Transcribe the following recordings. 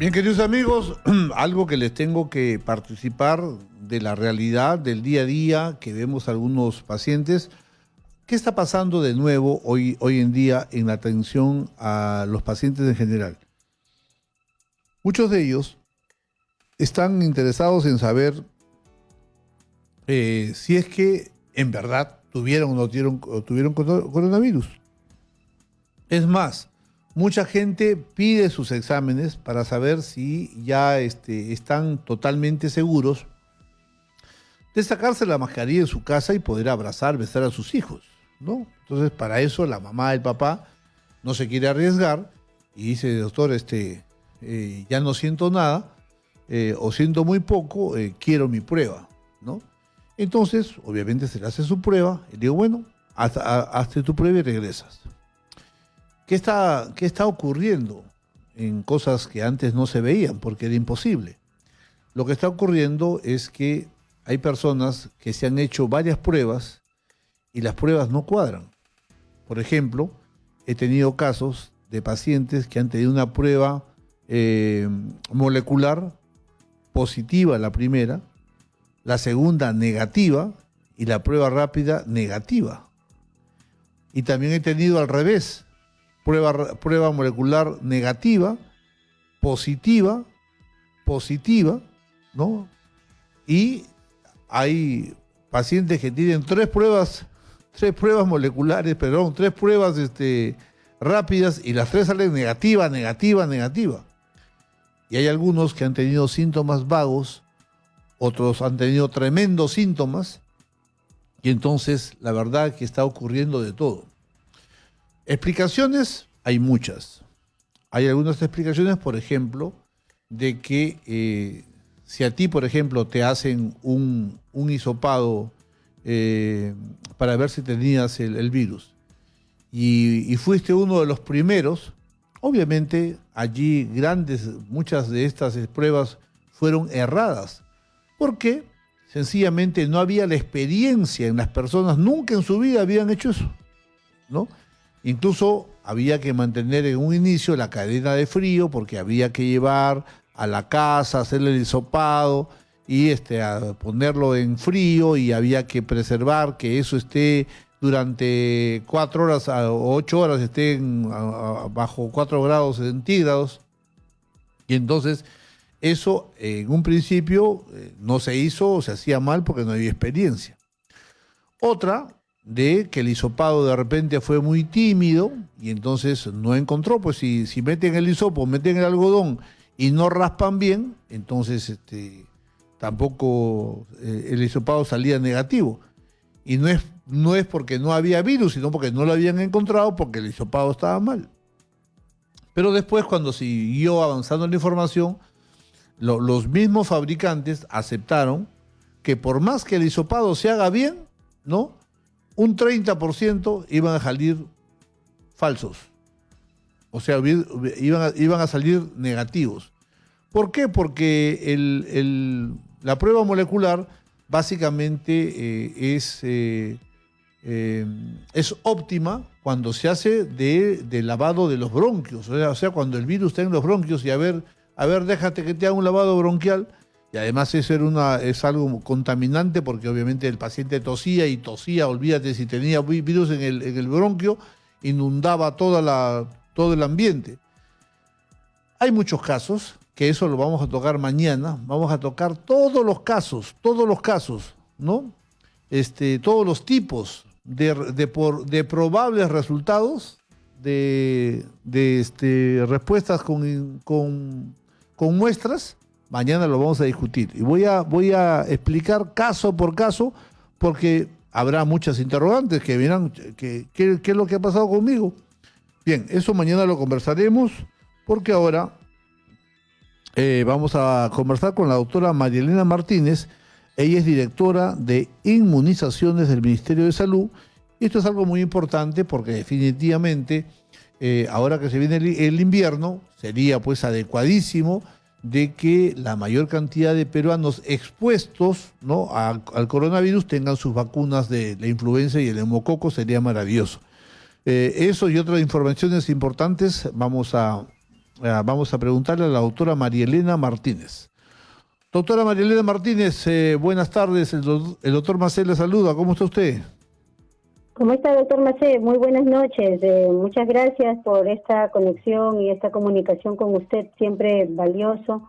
Bien, queridos amigos, algo que les tengo que participar de la realidad del día a día que vemos algunos pacientes. ¿Qué está pasando de nuevo hoy en día en la atención a los pacientes en general? Muchos de ellos están interesados en saber si es que en verdad tuvieron o no tuvieron coronavirus. Es más, mucha gente pide sus exámenes para saber si ya están totalmente seguros de sacarse la mascarilla en su casa y poder abrazar, besar a sus hijos, ¿no? Entonces, para eso la mamá, el papá no se quiere arriesgar y dice, doctor, ya no siento nada o siento muy poco, quiero mi prueba, ¿no? Entonces, obviamente se le hace su prueba y digo, bueno, hazte tu prueba y regresas. ¿Qué está ocurriendo en cosas que antes no se veían porque era imposible? Lo que está ocurriendo es que hay personas que se han hecho varias pruebas y las pruebas no cuadran. Por ejemplo, he tenido casos de pacientes que han tenido una prueba molecular positiva la primera, la segunda negativa y la prueba rápida negativa. Y también he tenido al revés, prueba molecular negativa, positiva, ¿no? Y hay pacientes que tienen tres pruebas moleculares, tres pruebas rápidas y las tres salen negativa. Y hay algunos que han tenido síntomas vagos, otros han tenido tremendos síntomas, y entonces la verdad es que está ocurriendo de todo. Explicaciones hay muchas. Hay algunas explicaciones, por ejemplo, de que si a ti, por ejemplo, te hacen un hisopado para ver si tenías el virus y fuiste uno de los primeros, obviamente allí muchas de estas pruebas fueron erradas. ¿Por qué? Sencillamente no había la experiencia en las personas, nunca en su vida habían hecho eso, ¿no? Incluso había que mantener en un inicio la cadena de frío porque había que llevar a la casa, hacerle el hisopado y a ponerlo en frío, y había que preservar que eso esté durante 4 horas o 8 horas, esté bajo 4 grados centígrados. Y entonces eso en un principio no se hizo o se hacía mal porque no había experiencia. Otra, de que el hisopado de repente fue muy tímido y entonces no encontró, pues si meten el hisopo, meten el algodón y no raspan bien, entonces tampoco el hisopado salía negativo. Y no es porque no había virus, sino porque no lo habían encontrado, porque el hisopado estaba mal. Pero después, cuando siguió avanzando la información, los mismos fabricantes aceptaron que por más que el hisopado se haga bien, ¿no?, un 30% iban a salir falsos. O sea, iban a salir negativos. ¿Por qué? Porque la prueba molecular básicamente es óptima cuando se hace de lavado de los bronquios. O sea, cuando el virus está en los bronquios y a ver, déjate que te haga un lavado bronquial. Y además eso es algo contaminante porque obviamente el paciente tosía, olvídate, si tenía virus en el bronquio, inundaba todo el ambiente. Hay muchos casos, que eso lo vamos a tocar mañana, vamos a tocar todos los casos, ¿no? Todos los tipos de probables resultados de respuestas con muestras. Mañana lo vamos a discutir y voy a explicar caso por caso, porque habrá muchas interrogantes que verán qué es lo que ha pasado conmigo. Bien, eso mañana lo conversaremos, porque ahora vamos a conversar con la doctora María Elena Martínez. Ella es directora de inmunizaciones del Ministerio de Salud. Y esto es algo muy importante porque definitivamente ahora que se viene el invierno, sería pues adecuadísimo de que la mayor cantidad de peruanos expuestos, ¿no?, al coronavirus tengan sus vacunas de la influenza y el neumococo. Sería maravilloso. Eso y otras informaciones importantes vamos a Vamos a preguntarle a la doctora María Elena Martínez. Doctora María Elena Martínez, buenas tardes. El doctor Macé le saluda. ¿Cómo está usted? ¿Cómo está, doctor Macé? Muy buenas noches. Muchas gracias por esta conexión y esta comunicación con usted. Siempre valioso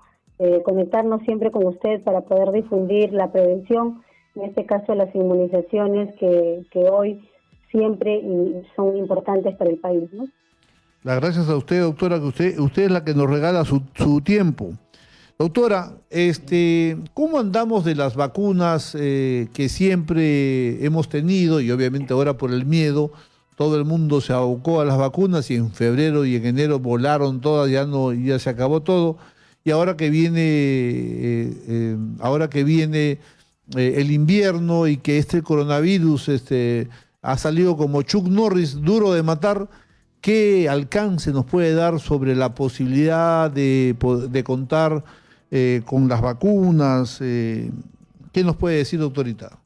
conectarnos siempre con usted para poder difundir la prevención, en este caso las inmunizaciones que hoy siempre son importantes para el país, ¿no? Las gracias a usted, doctora, que usted es la que nos regala su tiempo. Doctora, ¿cómo andamos de las vacunas que siempre hemos tenido? Y obviamente ahora por el miedo, todo el mundo se abocó a las vacunas y en febrero y en enero volaron todas, ya se acabó todo. Y ahora que viene el invierno y que este coronavirus ha salido como Chuck Norris, duro de matar, ¿qué alcance nos puede dar sobre la posibilidad de contar con las vacunas? ¿Qué nos puede decir, doctorita?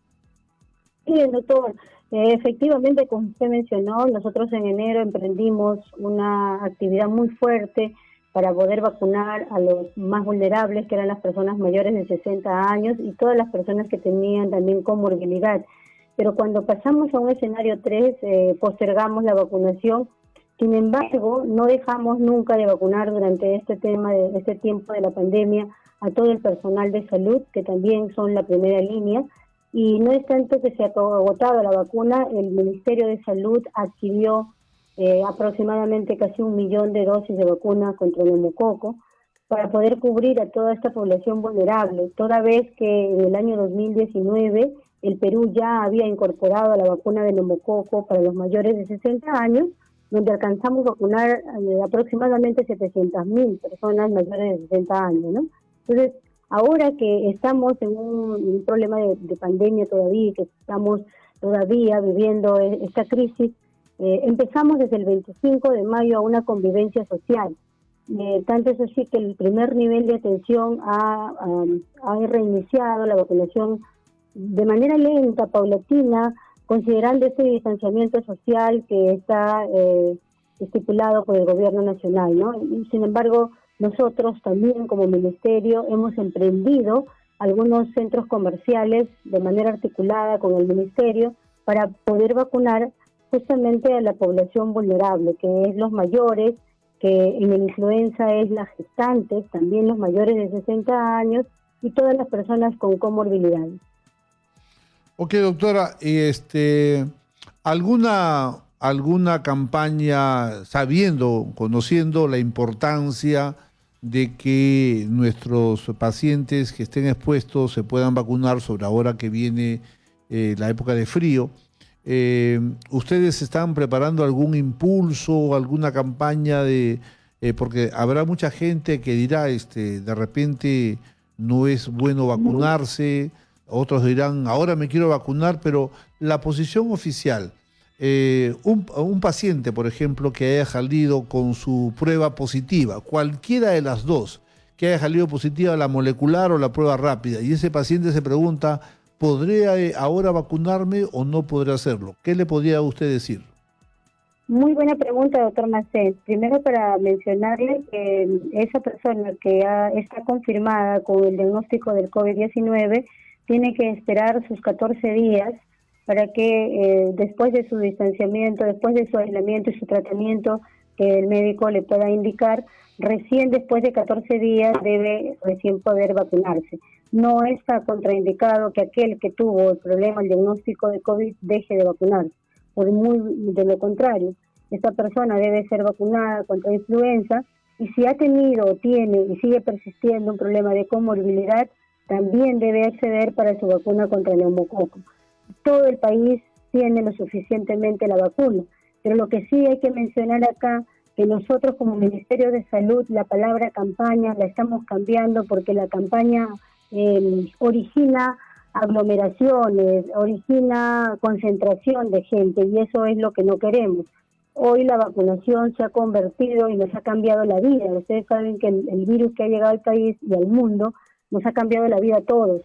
Bien, doctor. Efectivamente, como usted mencionó, nosotros en enero emprendimos una actividad muy fuerte para poder vacunar a los más vulnerables, que eran las personas mayores de 60 años y todas las personas que tenían también comorbilidad. Pero cuando pasamos a un escenario 3, postergamos la vacunación. Sin embargo, no dejamos nunca de vacunar durante este tiempo de la pandemia a todo el personal de salud, que también son la primera línea. Y no es tanto que se ha agotado la vacuna, el Ministerio de Salud adquirió aproximadamente casi 1 millón de dosis de vacuna contra el neumococo para poder cubrir a toda esta población vulnerable, toda vez que en el año 2019 el Perú ya había incorporado la vacuna de neumococo para los mayores de 60 años, donde alcanzamos vacunar aproximadamente 700.000 personas mayores de 60 años, ¿no? Entonces, ahora que estamos en un problema de pandemia todavía, que estamos todavía viviendo esta crisis, empezamos desde el 25 de mayo a una convivencia social. Tanto es así que el primer nivel de atención ha reiniciado la vacunación de manera lenta, paulatina, considerando este distanciamiento social que está estipulado por el gobierno nacional, ¿no? Y sin embargo, nosotros también como ministerio hemos emprendido algunos centros comerciales de manera articulada con el ministerio para poder vacunar justamente a la población vulnerable, que es los mayores, que en la influenza es las gestantes, también los mayores de 60 años y todas las personas con comorbilidades. Ok, doctora, y ¿alguna campaña conociendo la importancia de que nuestros pacientes que estén expuestos se puedan vacunar, sobre ahora que viene la época de frío? ¿Ustedes están preparando algún impulso, alguna campaña porque habrá mucha gente que dirá, de repente no es bueno vacunarse, otros dirán, ahora me quiero vacunar, pero la posición oficial, un paciente, por ejemplo, que haya salido con su prueba positiva, cualquiera de las dos, que haya salido positiva, la molecular o la prueba rápida, y ese paciente se pregunta, ¿podré ahora vacunarme o no podré hacerlo? ¿Qué le podría usted decir? Muy buena pregunta, doctor Macé. Primero, para mencionarle que esa persona que está confirmada con el diagnóstico del COVID-19 tiene que esperar sus 14 días para que después de su distanciamiento, después de su aislamiento y su tratamiento que el médico le pueda indicar, recién después de 14 días debe recién poder vacunarse. No está contraindicado que aquel que tuvo el problema, el diagnóstico de COVID, deje de vacunarse. De lo contrario, esta persona debe ser vacunada contra influenza y si ha tenido, tiene y sigue persistiendo un problema de comorbilidad, también debe acceder para su vacuna contra el neumococo. Todo el país tiene lo suficientemente la vacuna, pero lo que sí hay que mencionar acá, que nosotros como Ministerio de Salud, la palabra campaña la estamos cambiando porque la campaña origina aglomeraciones, origina concentración de gente y eso es lo que no queremos. Hoy la vacunación se ha convertido y nos ha cambiado la vida. Ustedes saben que el virus que ha llegado al país y al mundo nos ha cambiado la vida a todos.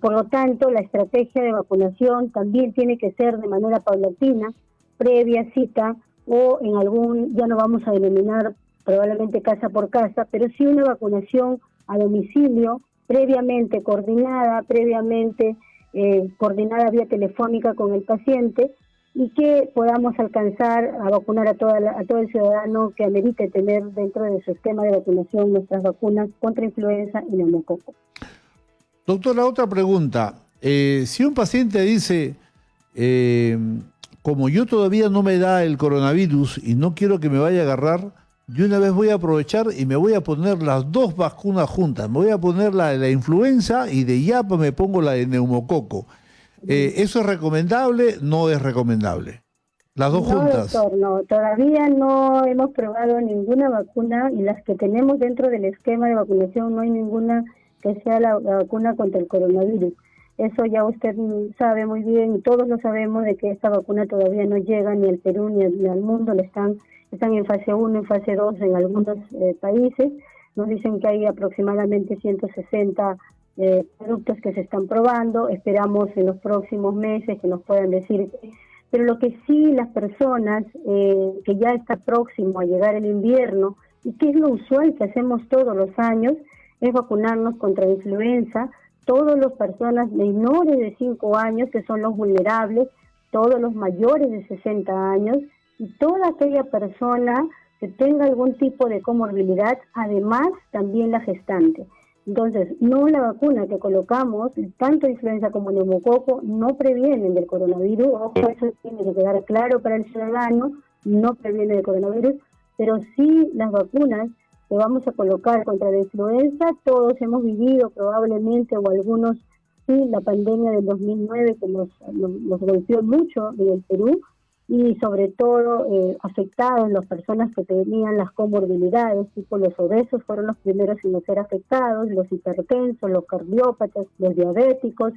Por lo tanto, la estrategia de vacunación también tiene que ser de manera paulatina, previa cita o ya no vamos a denominar probablemente casa por casa, pero sí una vacunación a domicilio, previamente coordinada, coordinada vía telefónica con el paciente, y que podamos alcanzar a vacunar a todo el ciudadano que amerite tener dentro de su esquema de vacunación nuestras vacunas contra influenza y neumococo. Doctora, otra pregunta. Si un paciente dice, como yo todavía no me da el coronavirus y no quiero que me vaya a agarrar, de una vez voy a aprovechar y me voy a poner las dos vacunas juntas. Me voy a poner la de la influenza y de yapa me pongo la de neumococo. ¿Eso es recomendable? ¿No es recomendable? Las dos juntas. Doctor, no, todavía no hemos probado ninguna vacuna, y las que tenemos dentro del esquema de vacunación no hay ninguna que sea la vacuna contra el coronavirus. Eso ya usted sabe muy bien, y todos lo sabemos, de que esta vacuna todavía no llega ni al Perú ni al mundo. Están en fase 1, en fase 2 en algunos países. Nos dicen que hay aproximadamente 160 productos que se están probando. Esperamos en los próximos meses que nos puedan decir. Pero lo que sí, las personas que ya está próximo a llegar el invierno, y que es lo usual que hacemos todos los años, es vacunarnos contra influenza. Todas las personas menores de 5 años, que son los vulnerables, todos los mayores de 60 años, y toda aquella persona que tenga algún tipo de comorbilidad, además también la gestante. Entonces, no, la vacuna que colocamos, tanto influenza como neumococo, no previenen del coronavirus. Ojo, eso tiene que quedar claro para el ciudadano, no previene del coronavirus, pero sí las vacunas que vamos a colocar contra la influenza, todos hemos vivido probablemente, o algunos sí, la pandemia del 2009 que nos golpeó mucho en el Perú, y sobre todo afectados las personas que tenían las comorbilidades, tipo los obesos fueron los primeros en no ser afectados, los hipertensos, los cardiópatas, los diabéticos,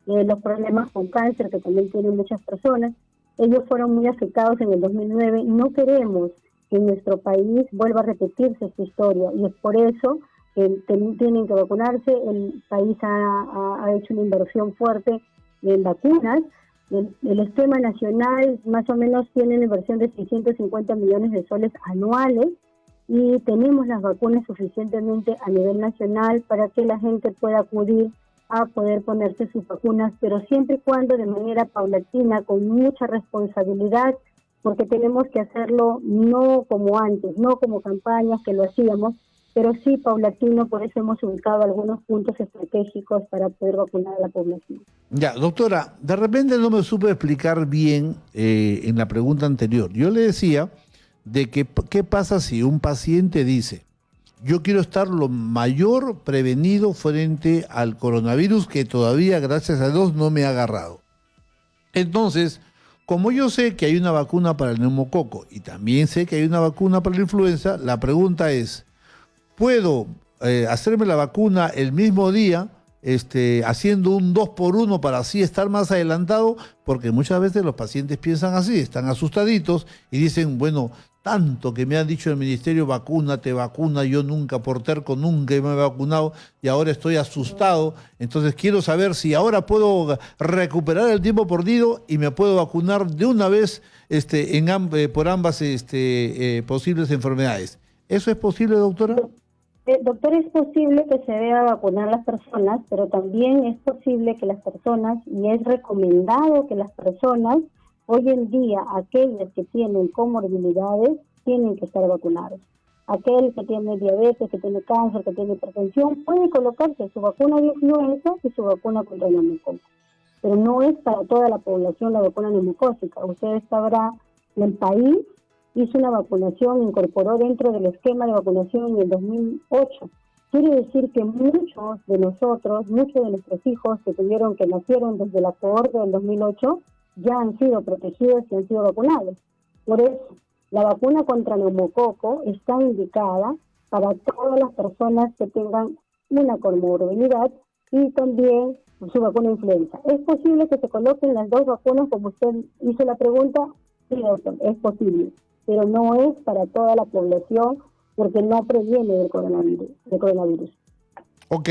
los problemas con cáncer que también tienen muchas personas. Ellos fueron muy afectados en el 2009. No queremos que en nuestro país vuelva a repetirse esta historia, y es por eso que tienen que vacunarse. El país ha hecho una inversión fuerte en vacunas. El esquema nacional más o menos tiene una inversión de 650 millones de soles anuales, y tenemos las vacunas suficientemente a nivel nacional para que la gente pueda acudir a poder ponerse sus vacunas, pero siempre y cuando de manera paulatina, con mucha responsabilidad, porque tenemos que hacerlo no como antes, no como campañas que lo hacíamos, pero sí paulatino. Por eso hemos ubicado algunos puntos estratégicos para poder vacunar a la población. Ya, doctora, de repente no me supe explicar bien en la pregunta anterior. Yo le decía de que qué pasa si un paciente dice, yo quiero estar lo mayor prevenido frente al coronavirus, que todavía, gracias a Dios, no me ha agarrado. Entonces, como yo sé que hay una vacuna para el neumococo y también sé que hay una vacuna para la influenza, la pregunta es, ¿puedo hacerme la vacuna el mismo día, haciendo un 2 por 1 para así estar más adelantado? Porque muchas veces los pacientes piensan así, están asustaditos y dicen, bueno, tanto que me han dicho el ministerio, vacúnate, vacuna, yo nunca, por terco, nunca me he vacunado y ahora estoy asustado. Entonces quiero saber si ahora puedo recuperar el tiempo perdido y me puedo vacunar de una vez por ambas posibles enfermedades. ¿Eso es posible, doctora? Doctor, es posible que se deba vacunar las personas, pero también es posible que las personas, y es recomendado que las personas, hoy en día, aquellas que tienen comorbilidades, tienen que estar vacunados. Aquel que tiene diabetes, que tiene cáncer, que tiene hipertensión, puede colocarse su vacuna de influenza y su vacuna contra el neumococo. Pero no es para toda la población la vacuna neumocócica. Usted sabrá, el país hizo una vacunación, incorporó dentro del esquema de vacunación en el 2008. Quiere decir que muchos de nosotros, muchos de nuestros hijos que nacieron desde la cohorte del 2008, ya han sido protegidos y han sido vacunados. Por eso, la vacuna contra neumococo está indicada para todas las personas que tengan una comorbilidad, y también su vacuna de influenza. ¿Es posible que se coloquen las dos vacunas, como usted hizo la pregunta? Sí, doctor, es posible, pero no es para toda la población porque no previene del coronavirus. Ok.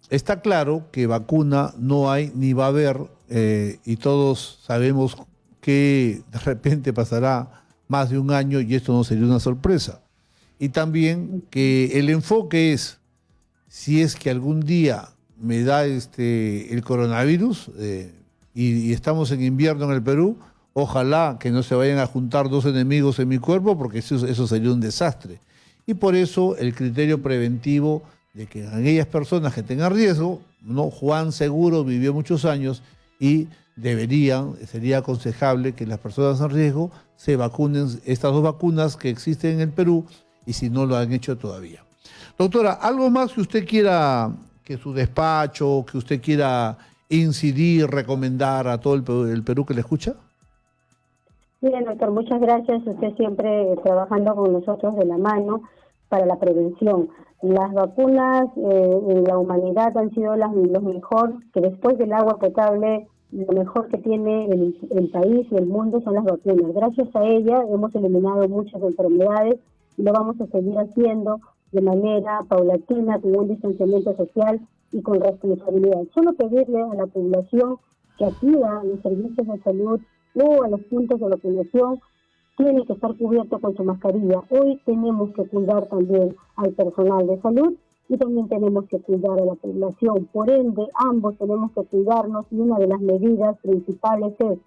Está claro que vacuna no hay ni va a haber, y todos sabemos que de repente pasará más de un año y esto no sería una sorpresa. Y también que el enfoque es, si es que algún día me da el coronavirus y estamos en invierno en el Perú, ojalá que no se vayan a juntar dos enemigos en mi cuerpo porque eso sería un desastre. Y por eso el criterio preventivo de que aquellas personas que tengan riesgo, ¿no? Juan seguro vivió muchos años y sería aconsejable que las personas en riesgo se vacunen estas dos vacunas que existen en el Perú y si no lo han hecho todavía. Doctora, ¿algo más que usted quiera, que su despacho, que usted quiera incidir, recomendar a todo el Perú que le escucha? Bien, doctor, muchas gracias. Usted siempre trabajando con nosotros de la mano para la prevención. Las vacunas en la humanidad han sido lo mejor, que después del agua potable, lo mejor que tiene el país y el mundo son las vacunas. Gracias a ellas hemos eliminado muchas enfermedades y lo vamos a seguir haciendo de manera paulatina, con un distanciamiento social y con responsabilidad. Solo pedirle a la población que acuda a los servicios de salud o a los puntos de vacunación, tiene que estar cubierto con su mascarilla. Hoy tenemos que cuidar también al personal de salud y también tenemos que cuidar a la población. Por ende, ambos tenemos que cuidarnos y una de las medidas principales es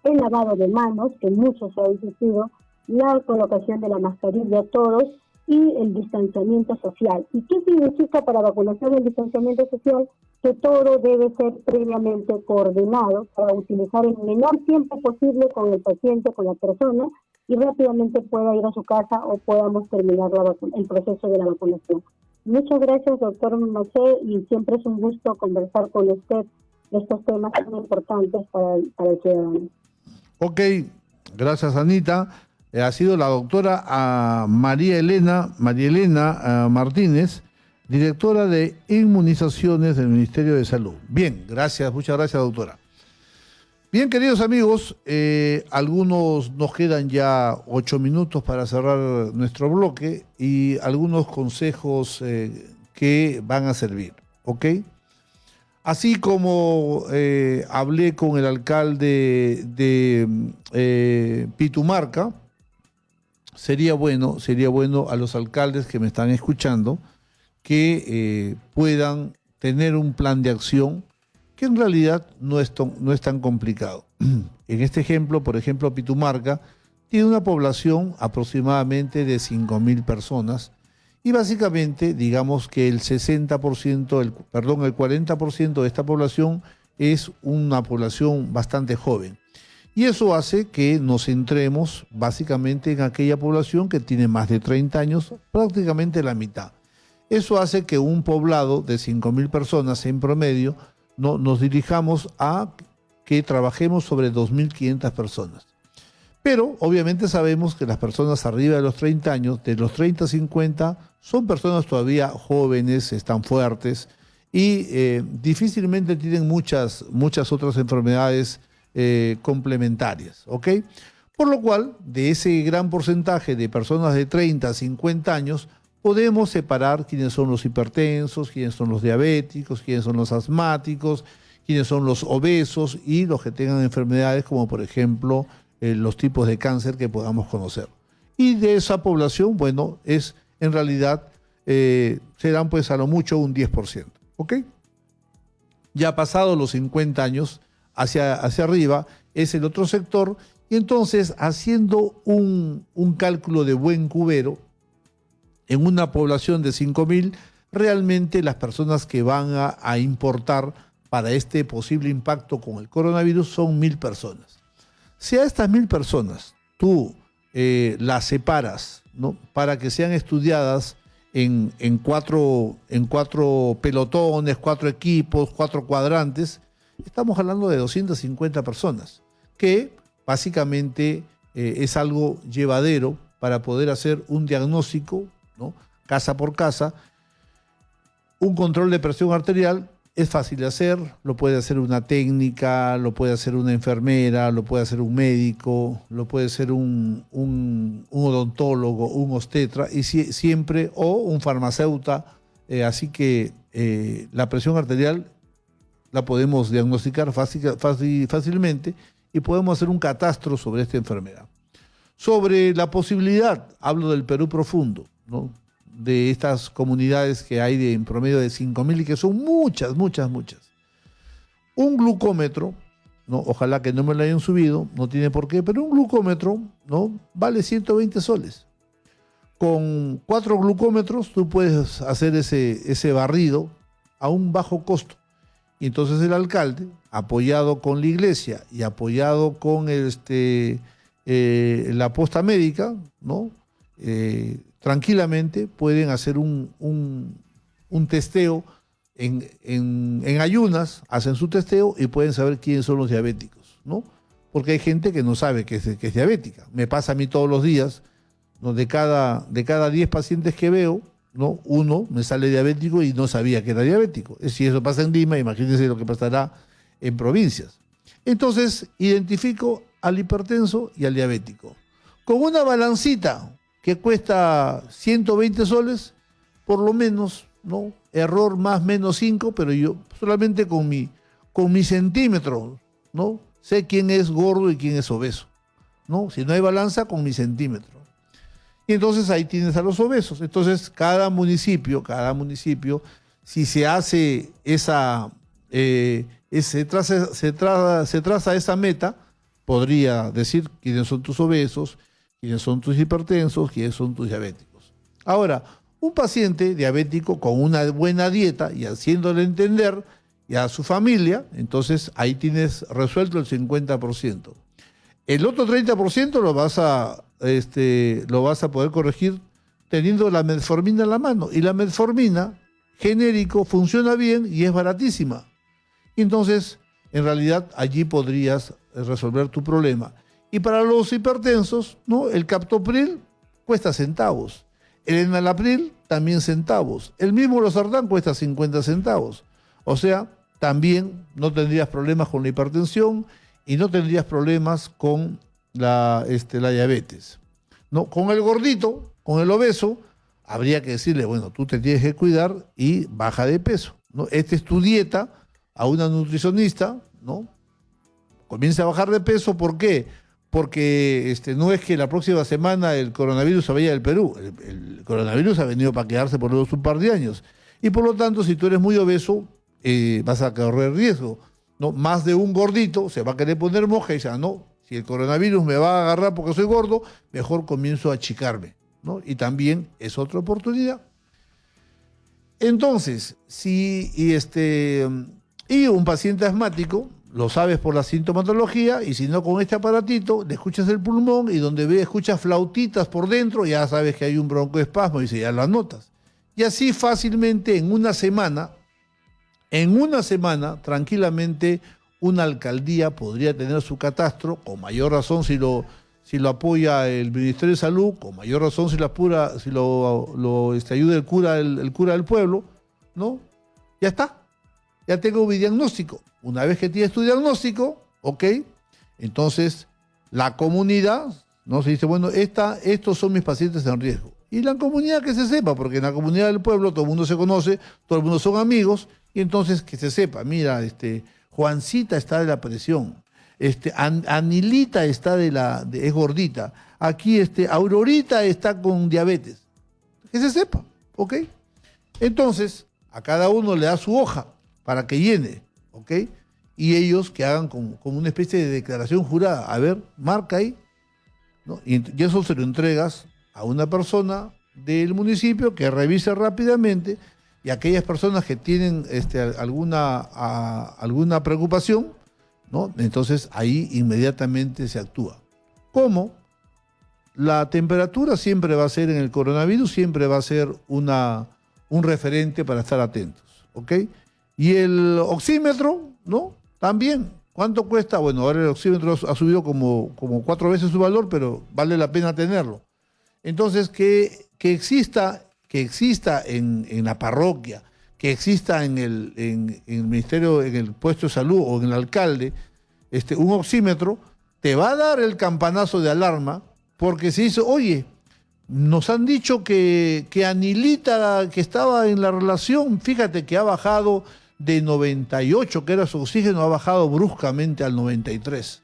el lavado de manos, que mucho se ha insistido, la colocación de la mascarilla a todos y el distanciamiento social. ¿Y qué significa para vacunación el distanciamiento social? Que todo debe ser previamente coordinado para utilizar el menor tiempo posible con el paciente, con la persona, y rápidamente pueda ir a su casa o podamos terminar el proceso de la vacunación. Muchas gracias, doctor Maché, y siempre es un gusto conversar con usted de estos temas tan importantes para el ciudadano. Ok, gracias, Anita. Ha sido la doctora María Elena Martínez, directora de inmunizaciones del Ministerio de Salud. Bien, gracias, muchas gracias, doctora. Bien, queridos amigos, nos quedan ya 8 minutos para cerrar nuestro bloque y algunos consejos que van a servir, ¿ok? Así como hablé con el alcalde de Pitumarca, sería bueno a los alcaldes que me están escuchando que puedan tener un plan de acción que en realidad no es tan complicado. En este ejemplo, por ejemplo, Pitumarca tiene una población aproximadamente de 5.000 personas y básicamente digamos que el 40% de esta población es una población bastante joven. Y eso hace que nos centremos básicamente en aquella población que tiene más de 30 años, prácticamente la mitad. Eso hace que un poblado de 5.000 personas en promedio nos dirijamos a que trabajemos sobre 2.500 personas. Pero obviamente sabemos que las personas arriba de los 30 años, de los 30 a 50, son personas todavía jóvenes, están fuertes y difícilmente tienen muchas otras enfermedades complementarias, ¿ok? Por lo cual, de ese gran porcentaje de personas de 30 a 50 años, podemos separar quiénes son los hipertensos, quiénes son los diabéticos, quiénes son los asmáticos, quiénes son los obesos y los que tengan enfermedades como, por ejemplo, los tipos de cáncer que podamos conocer. Y de esa población, bueno, en realidad serán pues a lo mucho un 10%, ¿ok? Ya pasados los 50 años, hacia arriba, es el otro sector, y entonces haciendo un cálculo de buen cubero, en una población de 5.000, realmente las personas que van a importar para este posible impacto con el coronavirus son 1.000 personas. Si a estas 1.000 personas tú las separas, ¿no?, para que sean estudiadas en cuatro pelotones, 4 equipos, 4 cuadrantes, estamos hablando de 250 personas, que básicamente es algo llevadero para poder hacer un diagnóstico, ¿no?, casa por casa. Un control de presión arterial es fácil de hacer, lo puede hacer una técnica, lo puede hacer una enfermera, lo puede hacer un médico, lo puede hacer un odontólogo, un obstetra, y siempre, o un farmacéutico, así que la presión arterial la podemos diagnosticar fácilmente y podemos hacer un catastro sobre esta enfermedad. sobre la posibilidad, hablo del Perú profundo, ¿no? De estas comunidades que hay en promedio de 5.000 y que son muchas, muchas, muchas. Un glucómetro, ¿no? Ojalá que no me lo hayan subido, no tiene por qué, pero un glucómetro, ¿no? Vale 120 soles. Con 4 glucómetros tú puedes hacer ese barrido a un bajo costo. Y entonces el alcalde, apoyado con la iglesia y apoyado con la posta médica, ¿no? Tranquilamente pueden hacer un testeo en ayunas, hacen su testeo y pueden saber quiénes son los diabéticos, ¿no? Porque hay gente que no sabe que es diabética. Me pasa a mí todos los días, ¿no? De cada 10 pacientes que veo, ¿no? Uno me sale diabético y no sabía que era diabético. Si eso pasa en Lima, imagínense lo que pasará en provincias. Entonces, identifico al hipertenso y al diabético. Con una balancita que cuesta 120 soles, por lo menos, ¿no? Error más menos 5, pero yo solamente con mi centímetro, ¿no? Sé quién es gordo y quién es obeso, ¿no? Si no hay balanza, con mi centímetro. Y entonces ahí tienes a los obesos. Entonces, cada municipio, si se hace se traza esa meta, podría decir quiénes son tus obesos, quiénes son tus hipertensos, quiénes son tus diabéticos. Ahora, un paciente diabético con una buena dieta y haciéndole entender y a su familia, entonces ahí tienes resuelto el 50%. El otro 30% lo vas a poder corregir teniendo la metformina en la mano. Y la metformina, genérico, funciona bien y es baratísima. Entonces, en realidad, allí podrías resolver tu problema. Y para los hipertensos, ¿no? El captopril cuesta centavos. El enalapril también centavos. El mismo losartán cuesta 50 centavos. O sea, también no tendrías problemas con la hipertensión y no tendrías problemas con la diabetes. ¿No? Con el gordito, con el obeso, habría que decirle, bueno, tú te tienes que cuidar y baja de peso, ¿no? Esta es tu dieta, a una nutricionista, ¿no? Comienza a bajar de peso, ¿por qué? Porque no es que la próxima semana el coronavirus se vaya del Perú. El coronavirus ha venido para quedarse por los un par de años. Y por lo tanto, si tú eres muy obeso, vas a correr riesgo, ¿no? Más de un gordito se va a querer poner moja y dice, no, si el coronavirus me va a agarrar porque soy gordo, mejor comienzo a achicarme, ¿no? Y también es otra oportunidad. Entonces, y un paciente asmático, lo sabes por la sintomatología, y si no con este aparatito, le escuchas el pulmón y donde escuchas flautitas por dentro, ya sabes que hay un broncoespasmo y ya lo anotas. Y así fácilmente en una semana, tranquilamente, una alcaldía podría tener su catastro, con mayor razón si lo apoya el Ministerio de Salud, con mayor razón si lo ayuda el cura del pueblo, ¿no? Ya está. Ya tengo mi diagnóstico. Una vez que tienes tu diagnóstico, ok, entonces la comunidad, ¿no? Se dice, bueno, estos son mis pacientes en riesgo. Y la comunidad que se sepa, porque en la comunidad del pueblo todo el mundo se conoce, todo el mundo son amigos, y entonces que se sepa, mira, Juancita está de la presión, Anilita está es gordita, aquí Aurorita está con diabetes. Que se sepa, ¿ok? Entonces, a cada uno le da su hoja para que llene, ¿ok? Y ellos que hagan como una especie de declaración jurada. A ver, marca ahí, ¿no? Y eso se lo entregas a una persona del municipio que revise rápidamente, y aquellas personas que tienen alguna preocupación, ¿no? Entonces ahí inmediatamente se actúa. ¿Cómo? La temperatura siempre va a ser en el coronavirus, siempre va a ser un referente para estar atentos, ¿ok? Y el oxímetro, ¿no? También. ¿Cuánto cuesta? Bueno, ahora el oxímetro ha subido como 4 veces su valor, pero vale la pena tenerlo. Entonces, que exista en la parroquia, que exista en el ministerio, en el puesto de salud o en el alcalde, un oxímetro, te va a dar el campanazo de alarma, porque se dice, oye, nos han dicho que Anilita, que estaba en la relación, fíjate que ha bajado de 98, que era su oxígeno, ha bajado bruscamente al 93.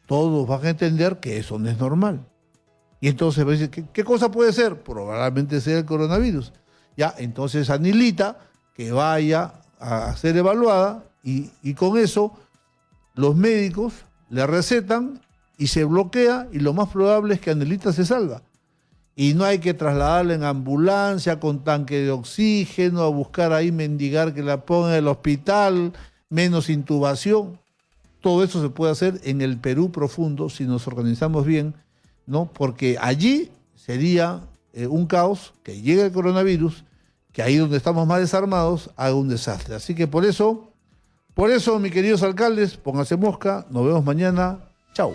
Todos van a entender que eso no es normal. Y entonces me dice, ¿qué cosa puede ser? Probablemente sea el coronavirus. Ya, entonces Anilita que vaya a ser evaluada y con eso los médicos le recetan y se bloquea y lo más probable es que Anelita se salva. Y no hay que trasladarla en ambulancia con tanque de oxígeno, a buscar ahí mendigar que la pongan en el hospital, menos intubación. Todo eso se puede hacer en el Perú profundo si nos organizamos bien, ¿no? Porque allí sería un caos, que llegue el coronavirus, que ahí donde estamos más desarmados haga un desastre. Así que por eso, mis queridos alcaldes, pónganse mosca, nos vemos mañana. Chau.